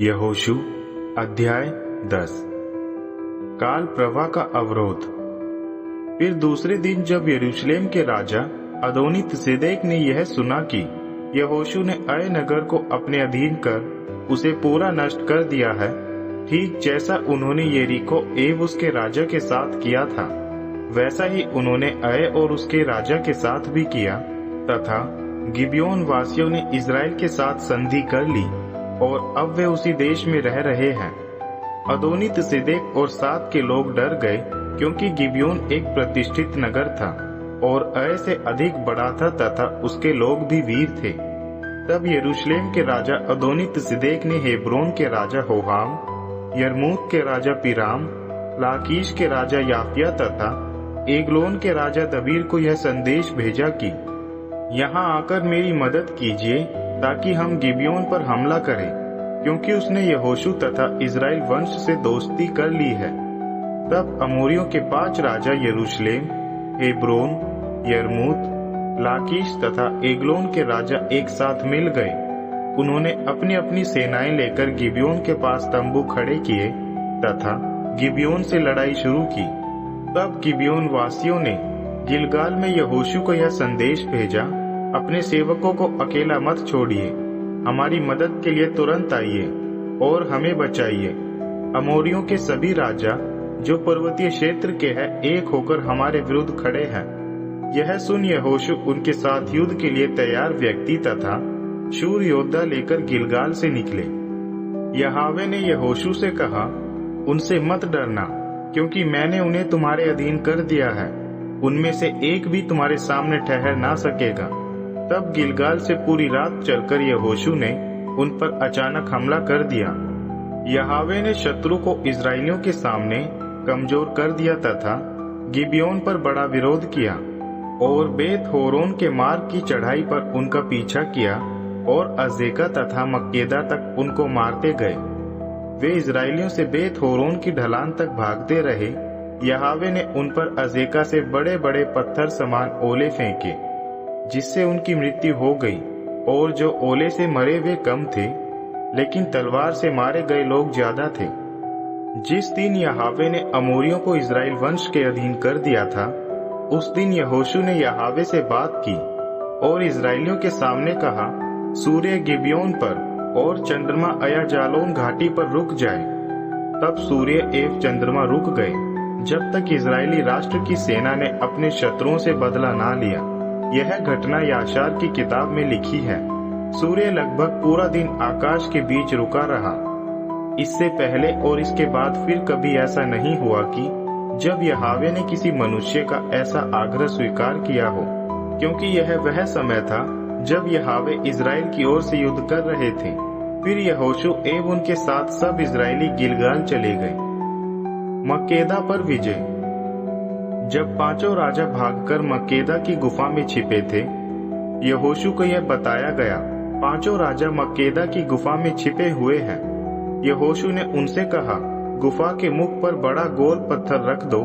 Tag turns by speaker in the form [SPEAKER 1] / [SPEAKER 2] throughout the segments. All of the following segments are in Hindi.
[SPEAKER 1] यहोशू अध्याय 10। काल प्रवाह का अवरोध। फिर दूसरे दिन जब यरूशलेम के राजा अदोनी-तिसेदेक ने यह सुना कि यहोशू ने अय नगर को अपने अधीन कर उसे पूरा नष्ट कर दिया है, ठीक जैसा उन्होंने यरीको एवं उसके राजा के साथ किया था, वैसा ही उन्होंने अय और उसके राजा के साथ भी किया। तथा गिबयोन वासियों ने इज़राइल के साथ संधि कर ली और अब वे उसी देश में रह रहे हैं। अदोनी-तिसेदेक और साथ के लोग डर गए, क्योंकि गिबयोन एक प्रतिष्ठित नगर था और अय से अधिक बड़ा था तथा उसके लोग भी वीर थे। तब यरूशलेम के राजा अदोनी-तिसेदेक ने हेब्रोन के राजा होहाम, यर्मूत के राजा पिराम, लाकीश के राजा याफिया तथा एग्लोन के राजा दबीर को यह संदेश भेजा कि यहाँ आकर मेरी मदद कीजिए, ताकि हम गिबयोन पर हमला करें, क्योंकि उसने यहोशू तथा इज़राइल वंश से दोस्ती कर ली है। तब अमोरियों के 5 राजा यरूशलेम, हेब्रोन, यर्मूत, लाकीश तथा एग्लोन के राजा एक साथ मिल गए। उन्होंने अपनी अपनी सेनाएं लेकर गिबयोन के पास तंबू खड़े किए तथा गिबयोन से लड़ाई शुरू की। तब गिबयोन वासियों ने गिलगाल में यहोशू को यह संदेश भेजा, अपने सेवकों को अकेला मत छोड़िए, हमारी मदद के लिए तुरंत आइए और हमें बचाइए। अमोरियों के सभी राजा जो पर्वतीय क्षेत्र के हैं, एक होकर हमारे विरुद्ध खड़े हैं। यह सुन यहोशू उनके साथ युद्ध के लिए तैयार व्यक्ति तथा शूर योद्धा लेकर गिलगाल से निकले। यहोवा ने यहोशू से कहा, उनसे मत डरना, क्योंकि मैंने उन्हें तुम्हारे अधीन कर दिया है, उनमें से एक भी तुम्हारे सामने ठहर ना सकेगा। तब गिलगाल से पूरी रात चलकर यहोशू ने उन पर अचानक हमला कर दिया। यहोवा ने शत्रु को इज़राइलियों के सामने कमजोर कर दिया तथा गिबयोन पर बड़ा विरोध किया और बेत होरोन के मार्ग की चढ़ाई पर उनका पीछा किया और अज़ेका तथा मक्केदा तक उनको मारते गए। वे इज़राइलियों से बेत होरोन की ढलान तक भागते रहे। यहोवा ने उन पर अज़ेका से बड़े बड़े पत्थर समान ओले फेंके, जिससे उनकी मृत्यु हो गई, और जो ओले से मरे वे कम थे, लेकिन तलवार से मारे गए लोग ज्यादा थे। जिस दिन यहोवा ने अमोरियों को इज़राइल वंश के अधीन कर दिया था, उस दिन यहोशू ने यहोवा से बात की और इज़राइलियों के सामने कहा, सूर्य गिबयोन पर और चंद्रमा अयाजालोन घाटी पर रुक जाए। तब सूर्य एवं चंद्रमा रुक गए, जब तक इज़राइली राष्ट्र की सेना ने अपने शत्रुओं से बदला ना लिया। यह घटना याशार की किताब में लिखी है। सूर्य लगभग पूरा दिन आकाश के बीच रुका रहा। इससे पहले और इसके बाद फिर कभी ऐसा नहीं हुआ कि जब यहोवा ने किसी मनुष्य का ऐसा आग्रह स्वीकार किया हो, क्योंकि यह वह समय था जब यहोवा इज़राइल की ओर से युद्ध कर रहे थे। फिर यहोशू एवं उनके साथ सब इज़राइली गिलगाल चले गए। मक्केदा पर विजय। जब 5 राजा भागकर मक्केदा की गुफा में छिपे थे, यहोशू को यह बताया गया, 5 राजा मक्केदा की गुफा में छिपे हुए हैं। यहोशू ने उनसे कहा, गुफा के मुख पर बड़ा गोल पत्थर रख दो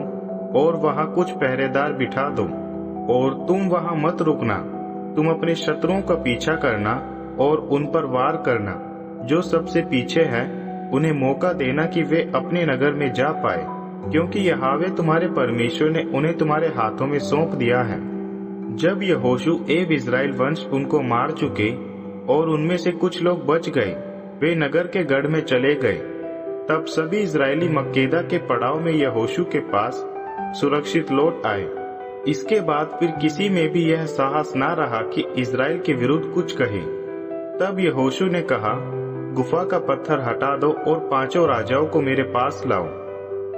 [SPEAKER 1] और वहां कुछ पहरेदार बिठा दो, और तुम वहां मत रुकना। तुम अपने शत्रुओं का पीछा करना और उन पर वार करना। जो सबसे पीछे है, उन्हें मौका देना कि वे अपने नगर में जा पाए, क्योंकि यहोवा तुम्हारे परमेश्वर ने उन्हें तुम्हारे हाथों में सौंप दिया है। जब यहोशू एवं इज़राइल वंश उनको मार चुके और उनमें से कुछ लोग बच गए, वे नगर के गढ़ में चले गए। तब सभी इज़राइली मक्केदा के पड़ाव में यहोशू के पास सुरक्षित लौट आए। इसके बाद फिर किसी में भी यह साहस ना रहा कि इज़राइल के विरुद्ध कुछ कहे। तब यहोशू ने कहा, गुफा का पत्थर हटा दो और 5 राजाओं को मेरे पास लाओ।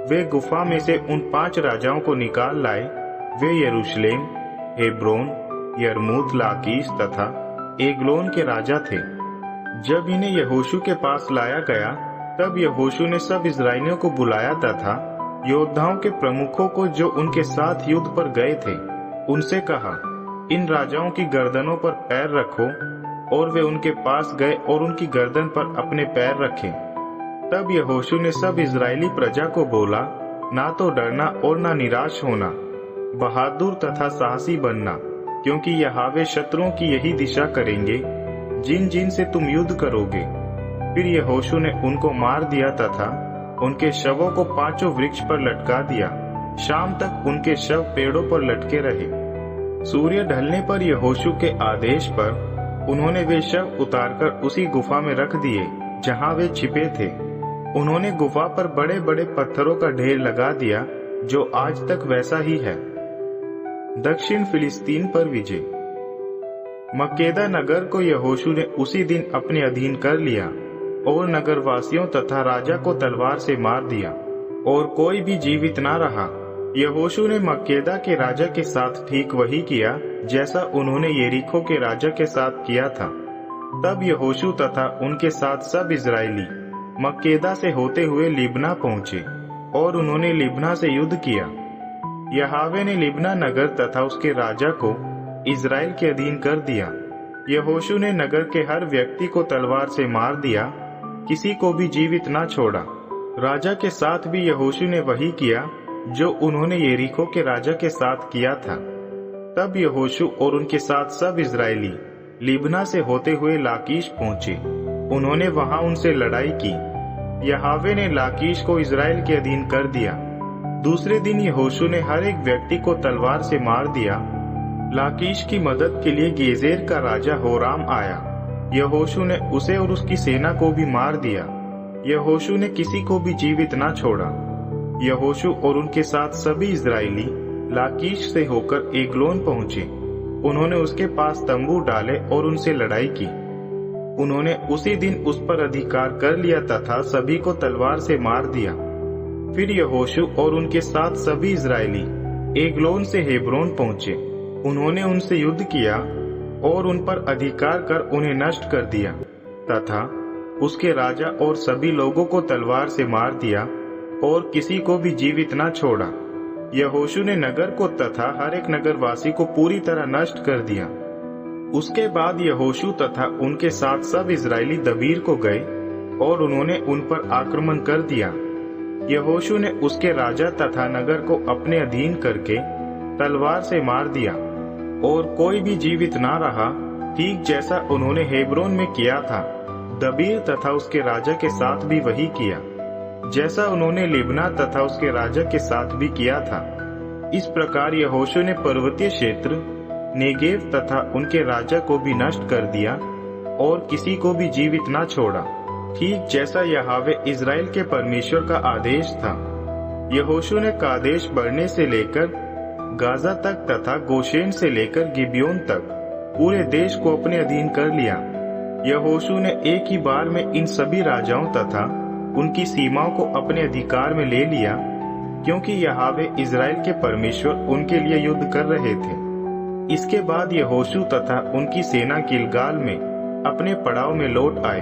[SPEAKER 1] वे गुफा में से उन 5 राजाओं को निकाल लाए। वे यरूशलेम, हेब्रोन, यर्मूत, लाकीश तथा एग्लोन के राजा थे। जब इन्हें यहोशू के पास लाया गया, तब यहोशू ने सब इज़राइलियों को बुलाया तथा योद्धाओं के प्रमुखों को जो उनके साथ युद्ध पर गए थे, उनसे कहा, इन राजाओं की गर्दनों पर पैर रखो। और वे उनके पास गए और उनकी गर्दन पर अपने पैर रखे। तब यहोशू ने सब इज़राइली प्रजा को बोला, ना तो डरना और ना निराश होना, बहादुर तथा साहसी बनना, क्योंकि यहोवा शत्रुओं की यही दिशा करेंगे जिन जिन से तुम युद्ध करोगे। फिर यहोशू ने उनको मार दिया तथा उनके शवों को 5 वृक्ष पर लटका दिया। शाम तक उनके शव पेड़ों पर लटके रहे। सूर्य ढलने पर यहोशू के आदेश पर उन्होंने वे शव उतारकर उसी गुफा में रख दिए जहां वे छिपे थे। उन्होंने गुफा पर बड़े बड़े पत्थरों का ढेर लगा दिया जो आज तक वैसा ही है। दक्षिण फिलिस्तीन पर विजय। मक्केदा नगर को यहोशू ने उसी दिन अपने अधीन कर लिया और नगरवासियों तथा राजा को तलवार से मार दिया और कोई भी जीवित न रहा। यहोशू ने मक्केदा के राजा के साथ ठीक वही किया जैसा उन्होंने यरीको के राजा के साथ किया था। तब यहोशू तथा उनके साथ सब इजरायली मक्केदा से होते हुए लिब्ना पहुंचे और उन्होंने लिब्ना से युद्ध किया। यहोवा ने लिब्ना नगर तथा उसके राजा को इजराइल के अधीन कर दिया। यहोशू ने नगर के हर व्यक्ति को तलवार से मार दिया, किसी को भी जीवित न छोड़ा। राजा के साथ भी यहोशू ने वही किया जो उन्होंने यरीको के राजा के साथ किया था। तब यहोशू और उनके साथ सब इजरायली लिब्ना से होते हुए लाकीश पहुंचे। उन्होंने वहां उनसे लड़ाई की। यहोवा ने लाकीश को इजराइल के अधीन कर दिया। दूसरे दिन यहोशू ने हर एक व्यक्ति को तलवार से मार दिया। लाकीश की मदद के लिए गेजेर का राजा होराम आया। यहोशू ने उसे और उसकी सेना को भी मार दिया। यहोशू ने किसी को भी जीवित न छोड़ा। यहोशू और उनके साथ सभी इजरायली लाकीश से होकर एग्लोन पहुंचे। उन्होंने उसके पास तंबू डाले और उनसे लड़ाई की। उन्होंने उसी दिन उस पर अधिकार कर लिया तथा सभी को तलवार से मार दिया। फिर यहोशू और उनके साथ सभी इजरायली एग्लोन से हेब्रोन पहुंचे। उन्होंने उनसे युद्ध किया और उन पर अधिकार कर उन्हें नष्ट कर दिया तथा उसके राजा और सभी लोगों को तलवार से मार दिया और किसी को भी जीवित न छोड़ा। यहोशू ने नगर को तथा हर एक नगरवासी को पूरी तरह नष्ट कर दिया। उसके बाद यहोशू तथा उनके साथ सब इजरायली दबीर को गए और उन्होंने उन पर आक्रमण कर दिया। यहोशू ने उसके राजा तथा नगर को अपने अधीन करके तलवार से मार दिया और कोई भी जीवित ना रहा, ठीक जैसा उन्होंने हेब्रोन में किया था। दबीर तथा उसके राजा के साथ भी वही किया जैसा उन्होंने लिब्ना तथा उसके राजा के साथ भी किया था। इस प्रकार यहोशू ने पर्वतीय क्षेत्र नेगेव तथा उनके राजा को भी नष्ट कर दिया और किसी को भी जीवित न छोड़ा, ठीक जैसा यहोवा इजराइल के परमेश्वर का आदेश था। यहोशू ने कादेश बढ़ने से लेकर गाजा तक तथा गोशेन से लेकर गिबियोन तक पूरे देश को अपने अधीन कर लिया। यहोशू ने एक ही बार में इन सभी राजाओं तथा उनकी सीमाओं को अपने अधिकार में ले लिया, क्योंकि यहोवा इजराइल के परमेश्वर उनके लिए युद्ध कर रहे थे। इसके बाद यहोशू तथा उनकी सेना गिलगाल में अपने पड़ाव में लौट आए।